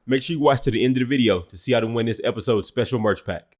Make sure you watch to the end of the video to see how to win this episode's special merch pack.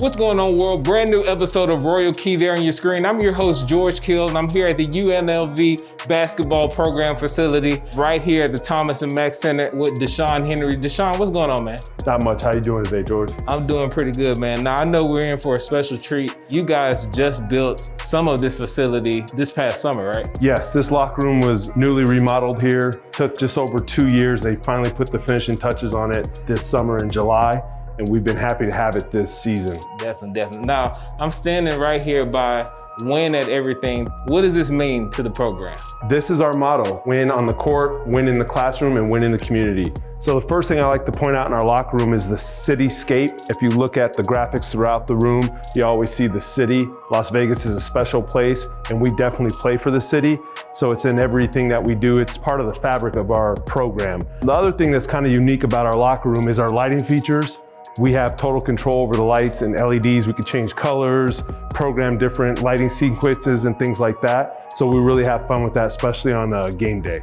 What's going on, world? Brand new episode of Royal Key there on your screen. I'm your host, George Kill, and I'm here at the UNLV Basketball Program facility right here at the Thomas and Mack Center with Deshaun Henry. Deshaun, what's going on, man? Not much. How you doing today, George? I'm doing pretty good, man. Now, I know we're in for a special treat. You guys just built some of this facility this past summer, right? Yes, this locker room was newly remodeled here. Took just over 2 years. They finally put the finishing touches on it this summer in July. And we've been happy to have it this season. Definitely. Now, I'm standing right here by win at everything. What does this mean to the program? This is our motto: win on the court, win in the classroom, and win in the community. So the first thing I like to point out in our locker room is the cityscape. If you look at the graphics throughout the room, you always see the city. Las Vegas is a special place, and we definitely play for the city. So it's in everything that we do. It's part of the fabric of our program. The other thing that's kind of unique about our locker room is our lighting features. We have total control over the lights and LEDs. We could change colors, program different lighting sequences and things like that. So we really have fun with that, especially on game day.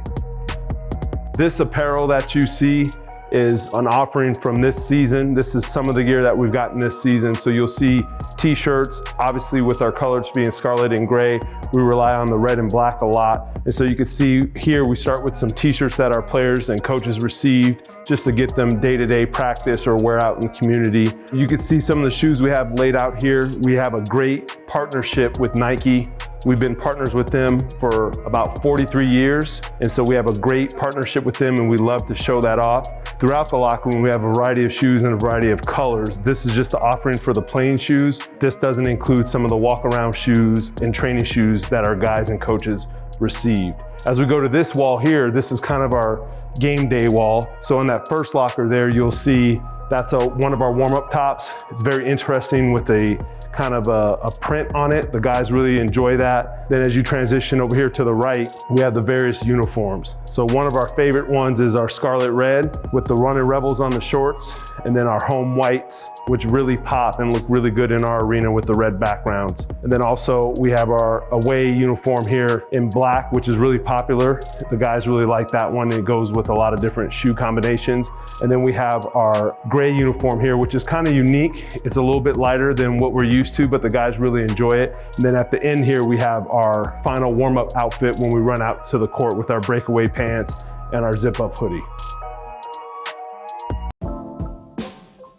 This apparel that you see is an offering from this season. This is some of the gear that we've gotten this season. So you'll see t-shirts, obviously with our colors being scarlet and gray, we rely on the red and black a lot. And so you can see here, we start with some t-shirts that our players and coaches received just to get them day-to-day practice or wear out in the community. You can see some of the shoes we have laid out here. We have a great partnership with Nike. We've been partners with them for about 43 years. And so we have a great partnership with them, and we love to show that off. Throughout the locker room, we have a variety of shoes and a variety of colors. This is just the offering for the playing shoes. This doesn't include some of the walk-around shoes and training shoes that our guys and coaches received. As we go to this wall here, this is kind of our game day wall. So in that first locker there, you'll see that's one of our warm-up tops. It's very interesting with a kind of a print on it. The guys really enjoy that. Then as you transition over here to the right, we have the various uniforms. So one of our favorite ones is our scarlet red with the Runnin' Rebels on the shorts, and then our home whites, which really pop and look really good in our arena with the red backgrounds. And then also we have our away uniform here in black, which is really popular. The guys really like that one. It goes with a lot of different shoe combinations. And then we have our gray uniform here, which is kind of unique. It's a little bit lighter than what we're used to, but the guys really enjoy it. And then at the end here, we have our final warm-up outfit when we run out to the court with our breakaway pants and our zip-up hoodie.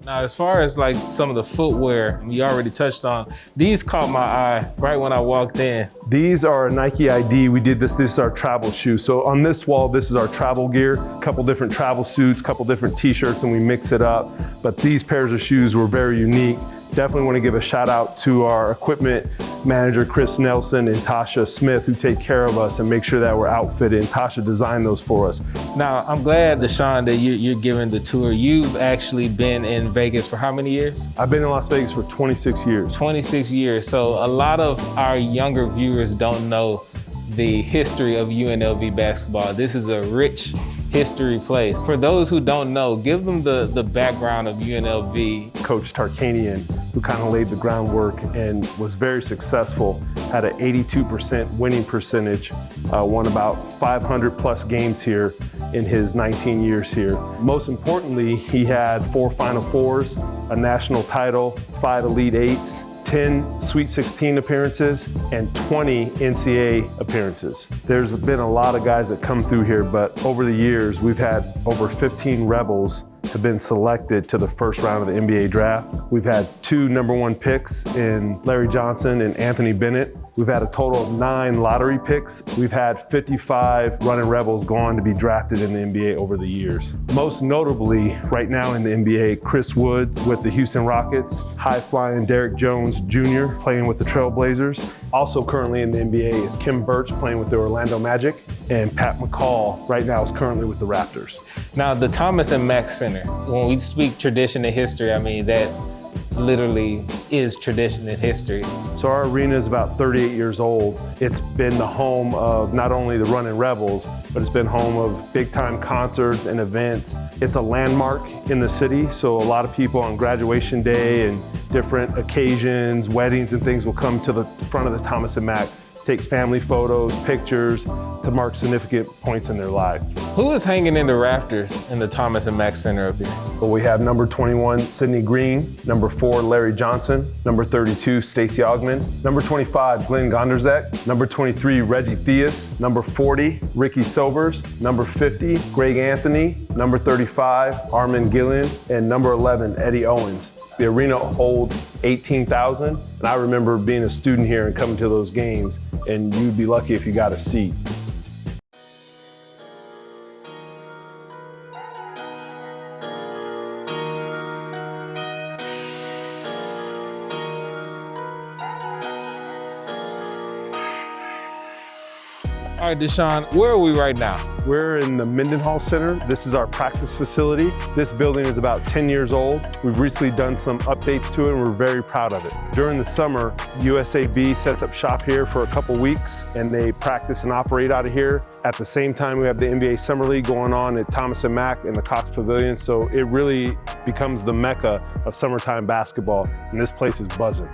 Now, as far as like some of the footwear you already touched on, these caught my eye right when I walked in. These are a Nike ID. We did this is our travel shoe. So on this wall, this is our travel gear, a couple different travel suits, a couple different t-shirts, and we mix it up. But these pairs of shoes were very unique. Definitely want to give a shout out to our equipment manager, Chris Nelson, and Tasha Smith, who take care of us and make sure that we're outfitted. And Tasha designed those for us. Now, I'm glad, Deshaun, that you're giving the tour. You've actually been in Vegas for how many years? I've been in Las Vegas for 26 years. 26 years. So a lot of our younger viewers don't know the history of UNLV basketball. This is a rich history place. For those who don't know, give them the background of UNLV. Coach Tarkanian, who kind of laid the groundwork and was very successful, had an 82% winning percentage, won about 500 plus games here in his 19 years here. Most importantly, he had 4 Final Fours, a national title, 5 Elite Eights, 10 Sweet 16 appearances, and 20 NCAA appearances. There's been a lot of guys that come through here, but over the years, we've had over 15 Rebels have been selected to the first round of the NBA draft. We've had 2 #1 picks in Larry Johnson and Anthony Bennett. We've had a total of 9 lottery picks. We've had 55 Runnin' Rebels go on to be drafted in the NBA over the years. Most notably, right now in the NBA, Chris Wood with the Houston Rockets, high-flying Derrick Jones Jr. playing with the Trailblazers. Also currently in the NBA is Kim Birch playing with the Orlando Magic, and Pat McCall right now is currently with the Raptors. Now, the Thomas and Mack Center, when we speak tradition and history, I mean, that literally is tradition and history. So our arena is about 38 years old. It's been the home of not only the Runnin' Rebels, but it's been home of big time concerts and events. It's a landmark in the city, so a lot of people on graduation day and different occasions, weddings and things will come to the front of the Thomas and Mack, take family photos, pictures to mark significant points in their lives. Who is hanging in the rafters in the Thomas and Mack Center up here? Well, we have number 21, Sidney Green, number 4, Larry Johnson, number 32, Stacey Augmon, number 25, Glenn Gondrzak, number 23, Reggie Theus, number 40, Ricky Sobers, number 50, Greg Anthony, number 35, Armin Gillian, and number 11, Eddie Owens. The arena holds 18,000, and I remember being a student here and coming to those games, and you'd be lucky if you got a seat. All right, Deshaun, where are we right now? We're in the Mendenhall Center. This is our practice facility. This building is about 10 years old. We've recently done some updates to it and we're very proud of it. During the summer, USAB sets up shop here for a couple weeks and they practice and operate out of here. At the same time, we have the NBA Summer League going on at Thomas and Mack in the Cox Pavilion. So it really becomes the mecca of summertime basketball and this place is buzzing.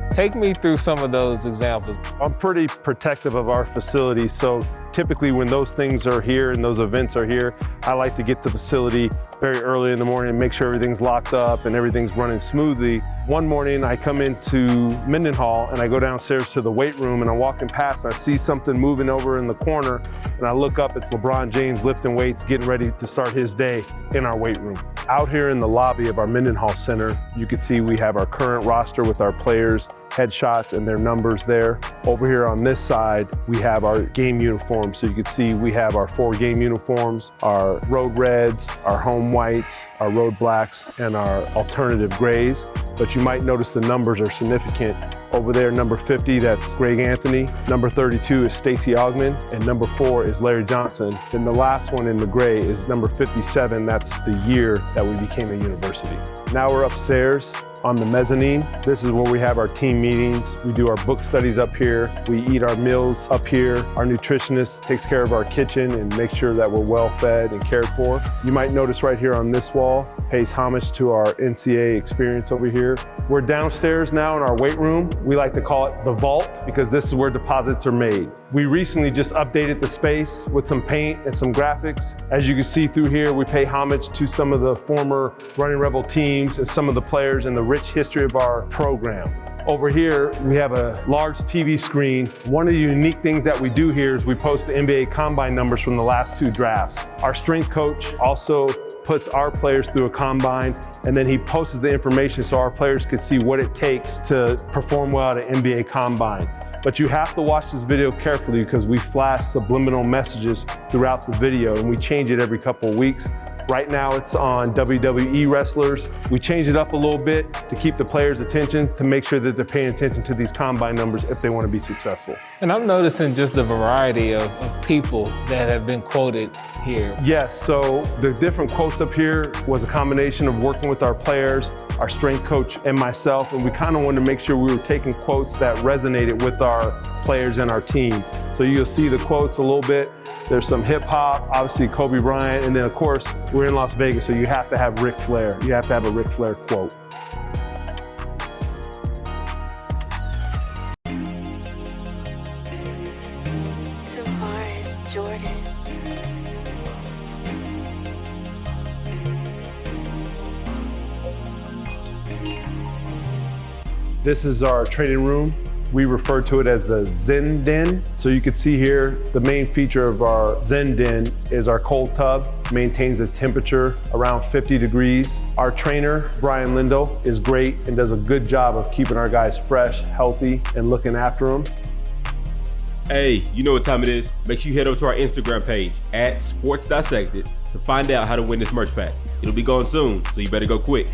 Take me through some of those examples. I'm pretty protective of our facility, so typically when those things are here and those events are here, I like to get to the facility very early in the morning and make sure everything's locked up and everything's running smoothly. One morning I come into Mendenhall and I go downstairs to the weight room and I'm walking past and I see something moving over in the corner and I look up, it's LeBron James lifting weights, getting ready to start his day in our weight room. Out here in the lobby of our Mendenhall Center, you can see we have our current roster with our players, headshots and their numbers there. Over here on this side, we have our game uniforms. So you can see we have our 4 game uniforms, our road reds, our home whites, our road blacks, and our alternative grays. But you might notice the numbers are significant. Over there, number 50, that's Greg Anthony. Number 32 is Stacey Augmon, and number 4 is Larry Johnson. Then the last one in the gray is number 57. That's the year that we became a university. Now we're upstairs on the mezzanine. This is where we have our team meetings. We do our book studies up here. We eat our meals up here. Our nutritionist takes care of our kitchen and makes sure that we're well fed and cared for. You might notice right here on this wall, pays homage to our NCAA experience over here. We're downstairs now in our weight room. We like to call it the vault because this is where deposits are made. We recently just updated the space with some paint and some graphics. As you can see through here, we pay homage to some of the former Runnin' Rebel teams and some of the players and the rich history of our program. Over here, we have a large TV screen. One of the unique things that we do here is we post the NBA Combine numbers from the last 2 drafts. Our strength coach also puts our players through a combine, and then he posts the information so our players can see what it takes to perform well at an NBA Combine. But you have to watch this video carefully because we flash subliminal messages throughout the video and we change it every couple of weeks. Right now it's on WWE wrestlers. We change it up a little bit to keep the players' attention, to make sure that they're paying attention to these combine numbers if they want to be successful. And I'm noticing just the variety of people that have been quoted here. Yes, so the different quotes up here was a combination of working with our players, our strength coach, and myself, and we kind of wanted to make sure we were taking quotes that resonated with our players and our team. So you'll see the quotes a little bit. There's some hip hop, obviously Kobe Bryant, and then of course, we're in Las Vegas, so you have to have Ric Flair. You have to have a Ric Flair quote. Jordan. This is our training room. We refer to it as the Zen Den. So you can see here, the main feature of our Zen Den is our cold tub, maintains a temperature around 50 degrees. Our trainer, Brian Lindell, is great and does a good job of keeping our guys fresh, healthy, and looking after them. Hey, you know what time it is. Make sure you head over to our Instagram page at Sports Dissected to find out how to win this merch pack. It'll be going soon, so you better go quick.